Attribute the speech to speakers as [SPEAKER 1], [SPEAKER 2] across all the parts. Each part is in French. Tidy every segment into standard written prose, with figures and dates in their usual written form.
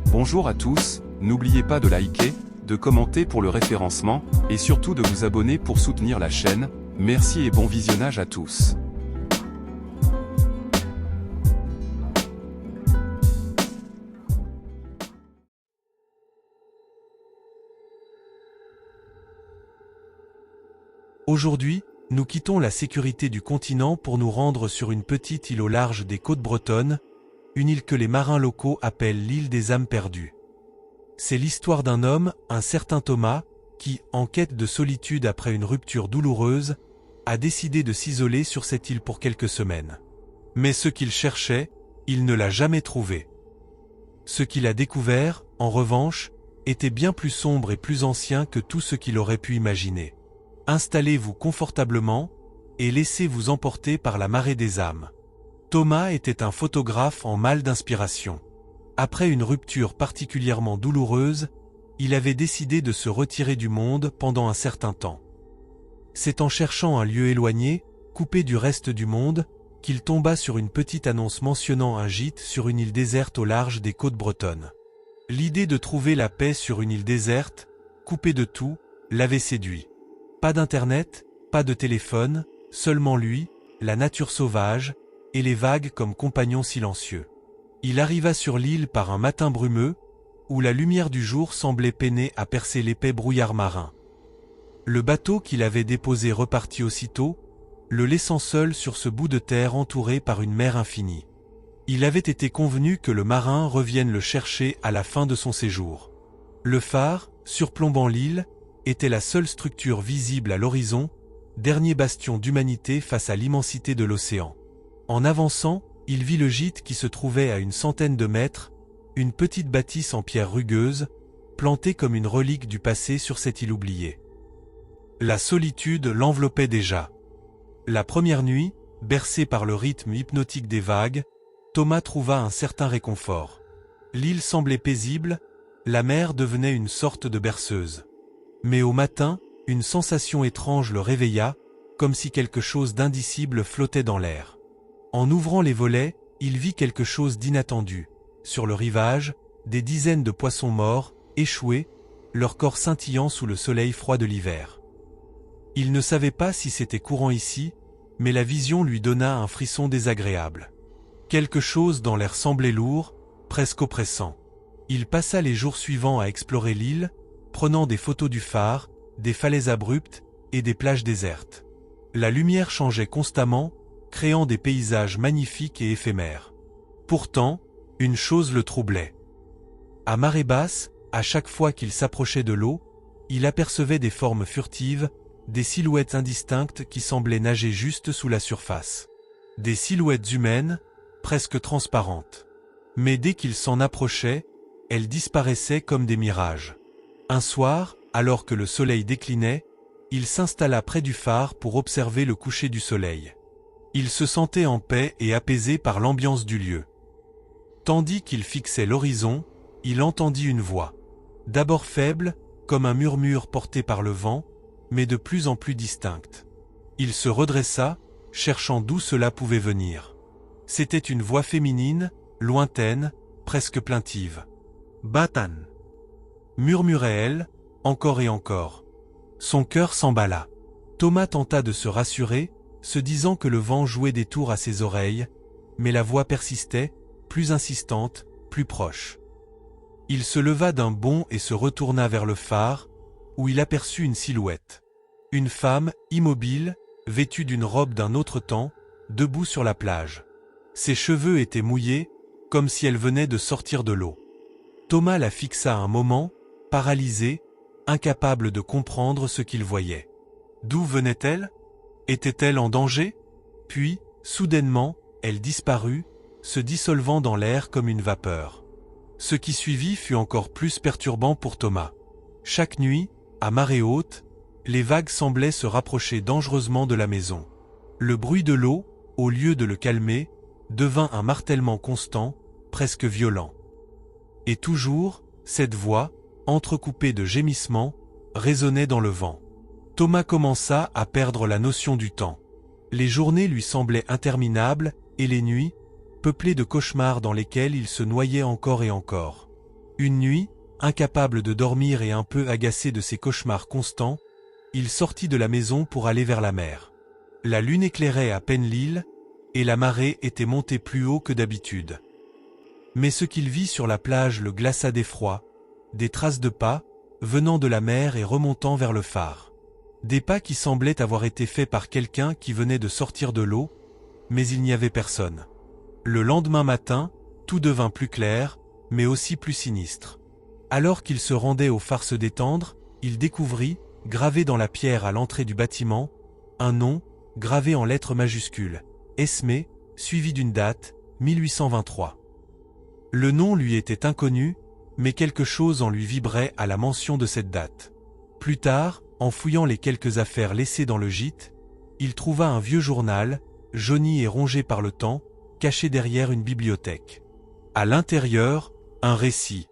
[SPEAKER 1] Bonjour à tous, n'oubliez pas de liker, de commenter pour le référencement, et surtout de vous abonner pour soutenir la chaîne. Merci et bon visionnage à tous.
[SPEAKER 2] Aujourd'hui, nous quittons la sécurité du continent pour nous rendre sur une petite île au large des côtes bretonnes, une île que les marins locaux appellent l'île des âmes perdues. C'est l'histoire d'un homme, un certain Thomas, qui, en quête de solitude après une rupture douloureuse, a décidé de s'isoler sur cette île pour quelques semaines. Mais ce qu'il cherchait, il ne l'a jamais trouvé. Ce qu'il a découvert, en revanche, était bien plus sombre et plus ancien que tout ce qu'il aurait pu imaginer. Installez-vous confortablement et laissez-vous emporter par la marée des âmes. Thomas était un photographe en mal d'inspiration. Après une rupture particulièrement douloureuse, il avait décidé de se retirer du monde pendant un certain temps. C'est en cherchant un lieu éloigné, coupé du reste du monde, qu'il tomba sur une petite annonce mentionnant un gîte sur une île déserte au large des côtes bretonnes. L'idée de trouver la paix sur une île déserte, coupée de tout, l'avait séduit. Pas d'internet, pas de téléphone, seulement lui, la nature sauvage, et les vagues comme compagnons silencieux. Il arriva sur l'île par un matin brumeux, où la lumière du jour semblait peiner à percer l'épais brouillard marin. Le bateau qu'il avait déposé repartit aussitôt, le laissant seul sur ce bout de terre entouré par une mer infinie. Il avait été convenu que le marin revienne le chercher à la fin de son séjour. Le phare, surplombant l'île, était la seule structure visible à l'horizon, dernier bastion d'humanité face à l'immensité de l'océan. En avançant, il vit le gîte qui se trouvait à une centaine de mètres, une petite bâtisse en pierre rugueuse, plantée comme une relique du passé sur cette île oubliée. La solitude l'enveloppait déjà. La première nuit, bercé par le rythme hypnotique des vagues, Thomas trouva un certain réconfort. L'île semblait paisible, la mer devenait une sorte de berceuse. Mais au matin, une sensation étrange le réveilla, comme si quelque chose d'indicible flottait dans l'air. En ouvrant les volets, il vit quelque chose d'inattendu. Sur le rivage, des dizaines de poissons morts, échoués, leur corps scintillant sous le soleil froid de l'hiver. Il ne savait pas si c'était courant ici, mais la vision lui donna un frisson désagréable. Quelque chose dans l'air semblait lourd, presque oppressant. Il passa les jours suivants à explorer l'île, prenant des photos du phare, des falaises abruptes et des plages désertes. La lumière changeait constamment, créant des paysages magnifiques et éphémères. Pourtant, une chose le troublait. À marée basse, à chaque fois qu'il s'approchait de l'eau, il apercevait des formes furtives, des silhouettes indistinctes qui semblaient nager juste sous la surface. Des silhouettes humaines, presque transparentes. Mais dès qu'il s'en approchait, elles disparaissaient comme des mirages. Un soir, alors que le soleil déclinait, il s'installa près du phare pour observer le coucher du soleil. Il se sentait en paix et apaisé par l'ambiance du lieu. Tandis qu'il fixait l'horizon, il entendit une voix. D'abord faible, comme un murmure porté par le vent, mais de plus en plus distincte. Il se redressa, cherchant d'où cela pouvait venir. C'était une voix féminine, lointaine, presque plaintive. « Batan !» murmurait-elle, encore et encore. Son cœur s'emballa. Thomas tenta de se rassurer, se disant que le vent jouait des tours à ses oreilles, mais la voix persistait, plus insistante, plus proche. Il se leva d'un bond et se retourna vers le phare, où il aperçut une silhouette. Une femme, immobile, vêtue d'une robe d'un autre temps, debout sur la plage. Ses cheveux étaient mouillés, comme si elle venait de sortir de l'eau. Thomas la fixa un moment, paralysé, incapable de comprendre ce qu'il voyait. D'où venait-elle? Était-elle en danger? Puis, soudainement, elle disparut, se dissolvant dans l'air comme une vapeur. Ce qui suivit fut encore plus perturbant pour Thomas. Chaque nuit, à marée haute, les vagues semblaient se rapprocher dangereusement de la maison. Le bruit de l'eau, au lieu de le calmer, devint un martèlement constant, presque violent. Et toujours, cette voix, entrecoupée de gémissements, résonnait dans le vent. Thomas commença à perdre la notion du temps. Les journées lui semblaient interminables, et les nuits, peuplées de cauchemars dans lesquels il se noyait encore et encore. Une nuit, incapable de dormir et un peu agacé de ses cauchemars constants, il sortit de la maison pour aller vers la mer. La lune éclairait à peine l'île, et la marée était montée plus haut que d'habitude. Mais ce qu'il vit sur la plage le glaça d'effroi, des traces de pas, venant de la mer et remontant vers le phare. Des pas qui semblaient avoir été faits par quelqu'un qui venait de sortir de l'eau, mais il n'y avait personne. Le lendemain matin, tout devint plus clair, mais aussi plus sinistre. Alors qu'il se rendait au phare se détendre, il découvrit, gravé dans la pierre à l'entrée du bâtiment, un nom, gravé en lettres majuscules, Esme, suivi d'une date, 1823. Le nom lui était inconnu, mais quelque chose en lui vibrait à la mention de cette date. Plus tard, en fouillant les quelques affaires laissées dans le gîte, il trouva un vieux journal, jauni et rongé par le temps, caché derrière une bibliothèque. À l'intérieur, un récit,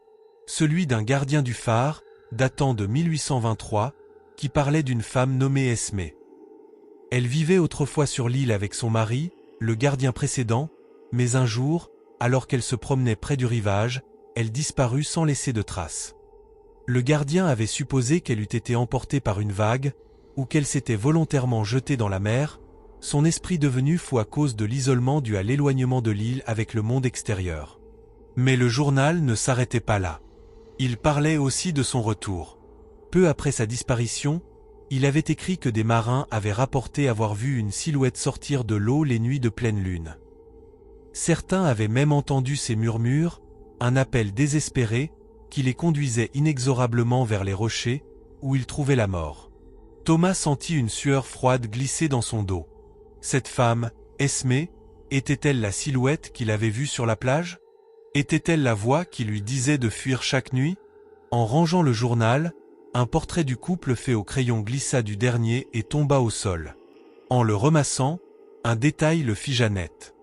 [SPEAKER 2] celui d'un gardien du phare, datant de 1823, qui parlait d'une femme nommée Esme. Elle vivait autrefois sur l'île avec son mari, le gardien précédent, mais un jour, alors qu'elle se promenait près du rivage, elle disparut sans laisser de traces. Le gardien avait supposé qu'elle eût été emportée par une vague, ou qu'elle s'était volontairement jetée dans la mer, son esprit devenu fou à cause de l'isolement dû à l'éloignement de l'île avec le monde extérieur. Mais le journal ne s'arrêtait pas là. Il parlait aussi de son retour. Peu après sa disparition, il avait écrit que des marins avaient rapporté avoir vu une silhouette sortir de l'eau les nuits de pleine lune. Certains avaient même entendu ces murmures, un appel désespéré, qui les conduisait inexorablement vers les rochers, où ils trouvaient la mort. Thomas sentit une sueur froide glisser dans son dos. Cette femme, Esme, était-elle la silhouette qu'il avait vue sur la plage? Était-elle la voix qui lui disait de fuir chaque nuit? En rangeant le journal, un portrait du couple fait au crayon glissa du dernier et tomba au sol. En le ramassant, un détail le figea net.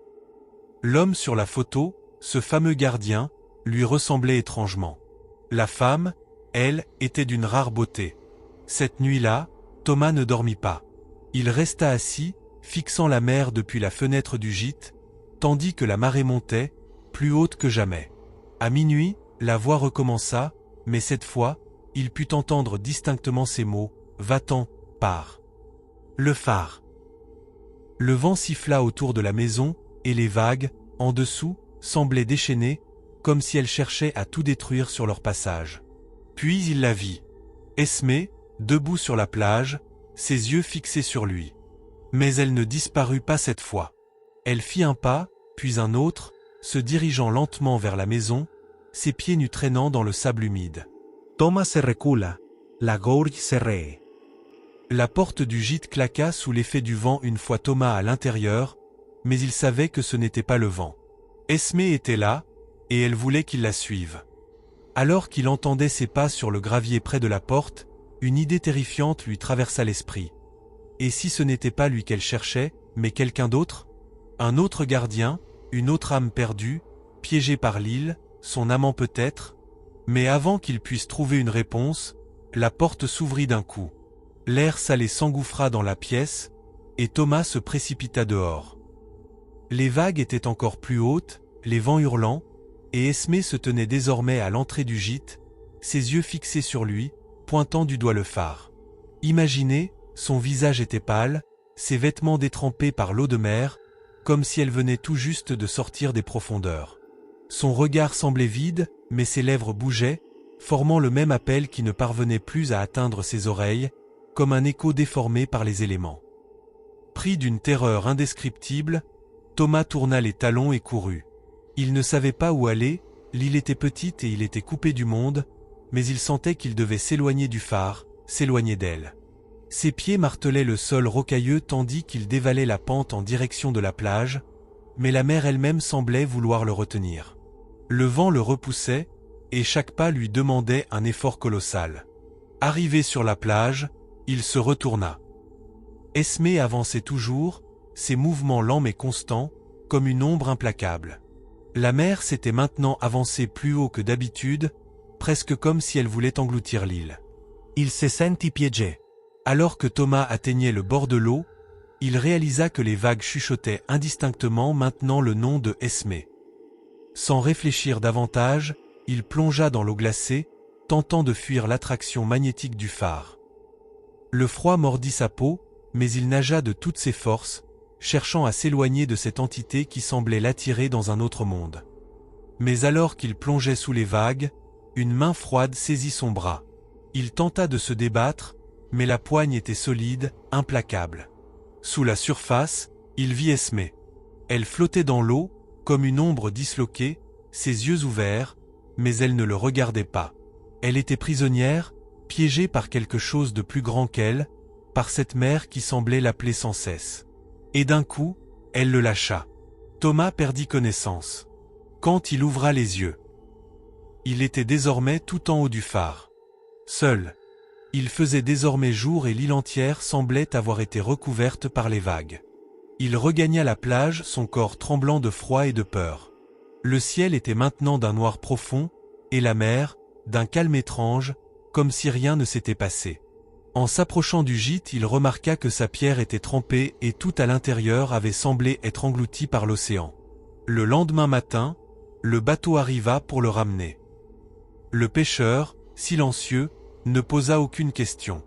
[SPEAKER 2] L'homme sur la photo, ce fameux gardien, lui ressemblait étrangement. La femme, elle, était d'une rare beauté. Cette nuit-là, Thomas ne dormit pas. Il resta assis, fixant la mer depuis la fenêtre du gîte, tandis que la marée montait, plus haute que jamais. À minuit, la voix recommença, mais cette fois, il put entendre distinctement ces mots, « Va-t'en, pars ». Le phare. Le vent siffla autour de la maison, et les vagues, en dessous, semblaient déchaînées, comme si elles cherchaient à tout détruire sur leur passage. Puis il la vit. Esme, debout sur la plage, ses yeux fixés sur lui. Mais elle ne disparut pas cette fois. Elle fit un pas, puis un autre, se dirigeant lentement vers la maison, ses pieds nus traînant dans le sable humide.
[SPEAKER 3] Thomas se recula, la gorge serrée.
[SPEAKER 2] La porte du gîte claqua sous l'effet du vent une fois Thomas à l'intérieur, mais il savait que ce n'était pas le vent. Esme était là, et elle voulait qu'il la suive. Alors qu'il entendait ses pas sur le gravier près de la porte, une idée terrifiante lui traversa l'esprit. Et si ce n'était pas lui qu'elle cherchait, mais quelqu'un d'autre? Un autre gardien, une autre âme perdue, piégée par l'île, son amant peut-être? Mais avant qu'il puisse trouver une réponse, la porte s'ouvrit d'un coup. L'air salé s'engouffra dans la pièce, et Thomas se précipita dehors. Les vagues étaient encore plus hautes, les vents hurlants, et Esme se tenait désormais à l'entrée du gîte, ses yeux fixés sur lui, pointant du doigt le phare. Imaginez, son visage était pâle, ses vêtements détrempés par l'eau de mer, comme si elle venait tout juste de sortir des profondeurs. Son regard semblait vide, mais ses lèvres bougeaient, formant le même appel qui ne parvenait plus à atteindre ses oreilles, comme un écho déformé par les éléments. Pris d'une terreur indescriptible, Thomas tourna les talons et courut. Il ne savait pas où aller, l'île était petite et il était coupé du monde, mais il sentait qu'il devait s'éloigner du phare, s'éloigner d'elle. Ses pieds martelaient le sol rocailleux tandis qu'il dévalait la pente en direction de la plage, mais la mer elle-même semblait vouloir le retenir. Le vent le repoussait, et chaque pas lui demandait un effort colossal. Arrivé sur la plage, il se retourna. Esme avançait toujours, ses mouvements lents mais constants, comme une ombre implacable. La mer s'était maintenant avancée plus haut que d'habitude, presque comme si elle voulait engloutir l'île.
[SPEAKER 3] Il se sentit piégé.
[SPEAKER 2] Alors que Thomas atteignait le bord de l'eau, il réalisa que les vagues chuchotaient indistinctement maintenant le nom de Esme. Sans réfléchir davantage, il plongea dans l'eau glacée, tentant de fuir l'attraction magnétique du phare. Le froid mordit sa peau, mais il nagea de toutes ses forces, cherchant à s'éloigner de cette entité qui semblait l'attirer dans un autre monde. Mais alors qu'il plongeait sous les vagues, une main froide saisit son bras. Il tenta de se débattre, mais la poigne était solide, implacable. Sous la surface, il vit Esmé. Elle flottait dans l'eau, comme une ombre disloquée, ses yeux ouverts, mais elle ne le regardait pas. Elle était prisonnière, piégée par quelque chose de plus grand qu'elle, par cette mer qui semblait l'appeler sans cesse. Et d'un coup, elle le lâcha. Thomas perdit connaissance. Quand il ouvra les yeux, il était désormais tout en haut du phare. Seul. Il faisait désormais jour et l'île entière semblait avoir été recouverte par les vagues. Il regagna la plage, son corps tremblant de froid et de peur. Le ciel était maintenant d'un noir profond, et la mer, d'un calme étrange, comme si rien ne s'était passé. En s'approchant du gîte, il remarqua que sa pierre était trempée et tout à l'intérieur avait semblé être englouti par l'océan. Le lendemain matin, le bateau arriva pour le ramener. Le pêcheur, silencieux, ne posa aucune question.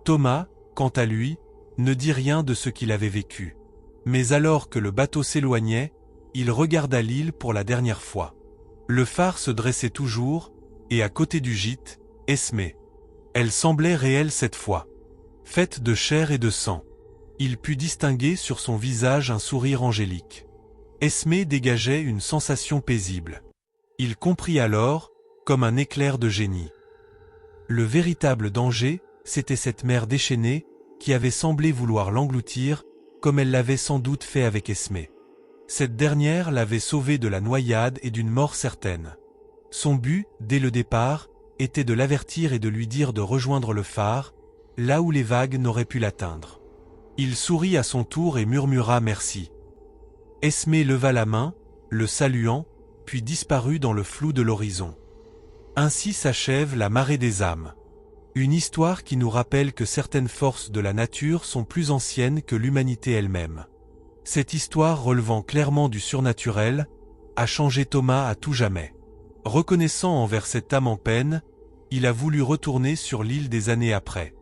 [SPEAKER 2] Thomas, quant à lui, ne dit rien de ce qu'il avait vécu. Mais alors que le bateau s'éloignait, il regarda l'île pour la dernière fois. Le phare se dressait toujours, et à côté du gîte, Esmé. Elle semblait réelle cette fois. Faite de chair et de sang. Il put distinguer sur son visage un sourire angélique. Esmé dégageait une sensation paisible. Il comprit alors, comme un éclair de génie. Le véritable danger, c'était cette mer déchaînée, qui avait semblé vouloir l'engloutir, comme elle l'avait sans doute fait avec Esmé. Cette dernière l'avait sauvé de la noyade et d'une mort certaine. Son but, dès le départ, était de l'avertir et de lui dire de rejoindre le phare, là où les vagues n'auraient pu l'atteindre. Il sourit à son tour et murmura merci. Esmé leva la main, le saluant, puis disparut dans le flou de l'horizon. Ainsi s'achève la marée des âmes. Une histoire qui nous rappelle que certaines forces de la nature sont plus anciennes que l'humanité elle-même. Cette histoire relevant clairement du surnaturel, a changé Thomas à tout jamais. Reconnaissant envers cette âme en peine, il a voulu retourner sur l'île des années après.